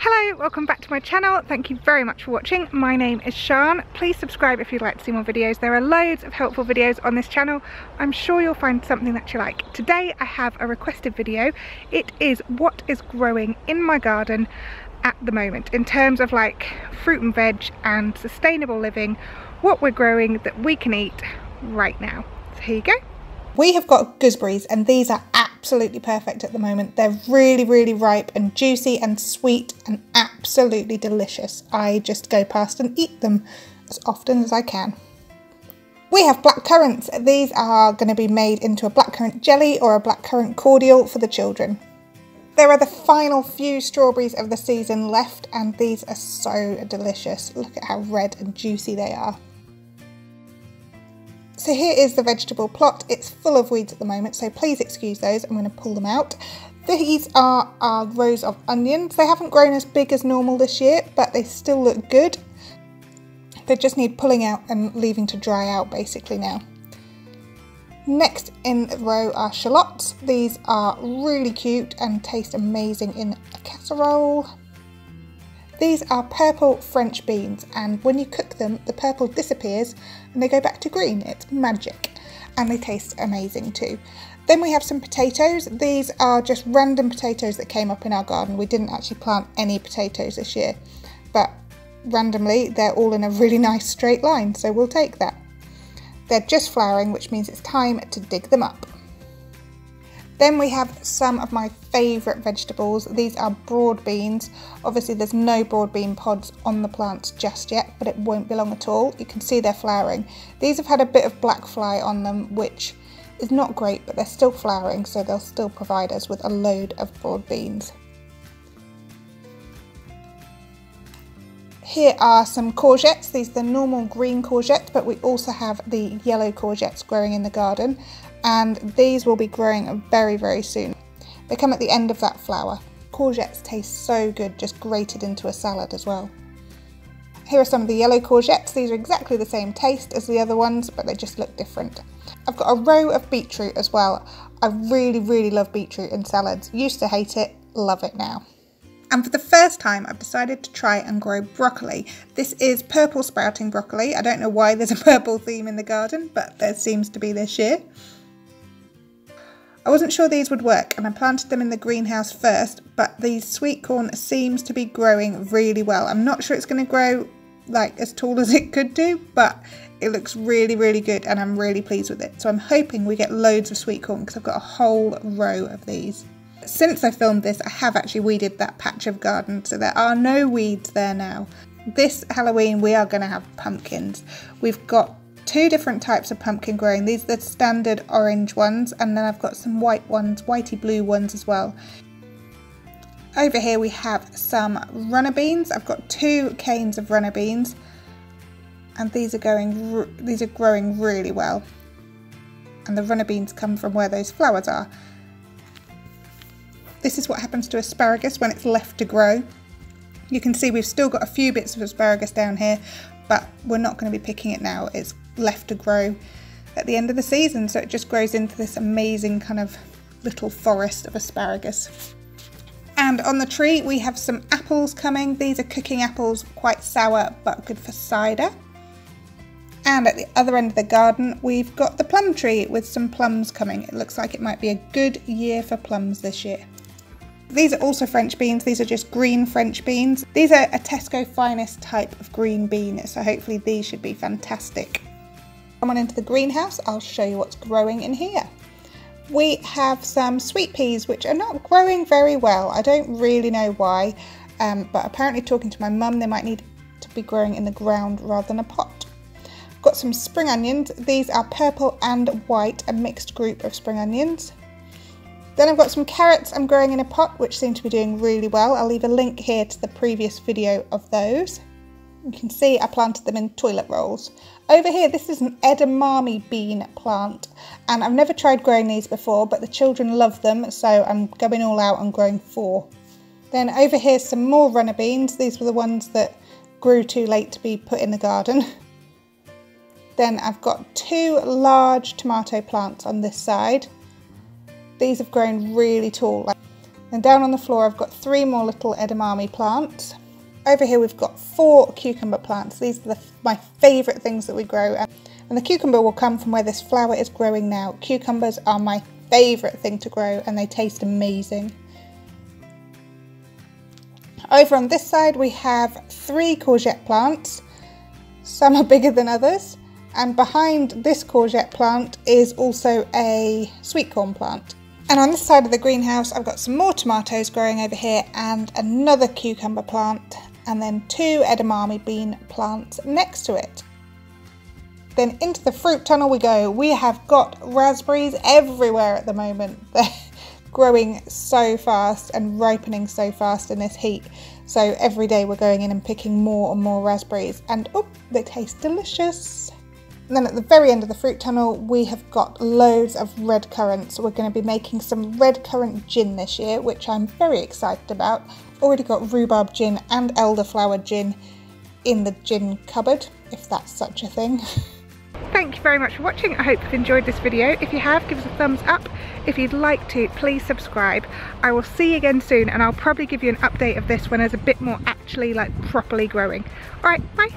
Hello, welcome back to my channel. Thank you very much for watching. My name is Sian. Please subscribe if you'd like to see more videos. There are loads of helpful videos on this channel. I'm sure you'll find something that you like. Today I have a requested video. It is what is growing in my garden at the moment in terms of like fruit and veg and sustainable living, what we're growing that we can eat right now. So here you go. We have got gooseberries and these are absolutely perfect at the moment. They're really ripe and juicy and sweet and absolutely delicious. I just go past and eat them as often as I can. We have black currants. These are going to be made into a blackcurrant jelly or a blackcurrant cordial for the children. There are the final few strawberries of the season left and these are so delicious. Look at how red and juicy they are. So here is the vegetable plot. It's full of weeds at the moment, so please excuse those. I'm going to pull them out. These are our rows of onions. They haven't grown as big as normal this year, but they still look good. They just need pulling out and leaving to dry out basically now. Next in the row are shallots. These are really cute and taste amazing in a casserole. These are purple French beans and when you cook them the purple disappears and they go back to green. It's magic and they taste amazing too. Then we have some potatoes. These are just random potatoes that came up in our garden. We didn't actually plant any potatoes this year, but randomly they're all in a really nice straight line, so we'll take that. They're just flowering, which means it's time to dig them up. Then we have some of my favourite vegetables. These are broad beans. Obviously there's no broad bean pods on the plants just yet, but it won't be long at all. You can see they're flowering. These have had a bit of black fly on them, which is not great, but they're still flowering, so they'll still provide us with a load of broad beans. Here are some courgettes. These are the normal green courgettes, but we also have the yellow courgettes growing in the garden. And these will be growing very soon. They come at the end of that flower. Courgettes taste so good, just grated into a salad as well. Here are some of the yellow courgettes. These are exactly the same taste as the other ones, but they just look different. I've got a row of beetroot as well. I really love beetroot in salads. Used to hate it, love it now. And for the first time, I've decided to try and grow broccoli. This is purple sprouting broccoli. I don't know why there's a purple theme in the garden, but there seems to be this year. I wasn't sure these would work and I planted them in the greenhouse first, but the sweet corn seems to be growing really well. I'm not sure it's going to grow like as tall as it could do, but it looks really good and I'm really pleased with it. So I'm hoping we get loads of sweet corn because I've got a whole row of these. Since I filmed this, I have actually weeded that patch of garden, so there are no weeds there now. This Halloween we are going to have pumpkins. We've got two different types of pumpkin growing. These are the standard orange ones and then I've got some white ones, whitey blue ones as well. Over here we have some runner beans. I've got 2 canes of runner beans and these are growing really well. And the runner beans come from where those flowers are. This is what happens to asparagus when it's left to grow. You can see we've still got a few bits of asparagus down here, but we're not going to be picking it now. It's left to grow at the end of the season, so it just grows into this amazing kind of little forest of asparagus. And on the tree we have some apples coming. These are cooking apples, quite sour but good for cider. And at the other end of the garden we've got the plum tree with some plums coming. It looks like it might be a good year for plums this year. These are also French beans. These are just green French beans. These are a Tesco Finest type of green bean, so hopefully these should be fantastic. Come on into the greenhouse, I'll show you what's growing in here. We have some sweet peas which are not growing very well. I don't really know why, but apparently talking to my mum, they might need to be growing in the ground rather than a pot. I've got some spring onions. These are purple and white, a mixed group of spring onions. Then I've got some carrots I'm growing in a pot which seem to be doing really well. I'll leave a link here to the previous video of those. You can see I planted them in toilet rolls. Over here this is an edamame bean plant and I've never tried growing these before, but the children love them, so I'm going all out and growing 4. Then over here some more runner beans. These were the ones that grew too late to be put in the garden. Then I've got 2 large tomato plants on this side. These have grown really tall. And down on the floor I've got 3 more little edamame plants. Over here we've got 4 cucumber plants. These are my favourite things that we grow. And the cucumber will come from where this flower is growing now. Cucumbers are my favourite thing to grow and they taste amazing. Over on this side we have 3 courgette plants. Some are bigger than others. And behind this courgette plant is also a sweet corn plant. And on this side of the greenhouse I've got some more tomatoes growing over here and another cucumber plant and then 2 edamame bean plants next to it. Then into the fruit tunnel we go. We have got raspberries everywhere at the moment. They're growing so fast and ripening so fast in this heat. So every day we're going in and picking more and more raspberries and oh, they taste delicious. And then at the very end of the fruit tunnel we have got loads of red currants. We're going to be making some red currant gin this year, which I'm very excited about. Already got rhubarb gin and elderflower gin in the gin cupboard, if that's such a thing. Thank you very much for watching. I hope you've enjoyed this video. If you have, give us a thumbs up. If you'd like to, please subscribe. I will see you again soon and I'll probably give you an update of this when there's a bit more actually like properly growing. Alright, bye!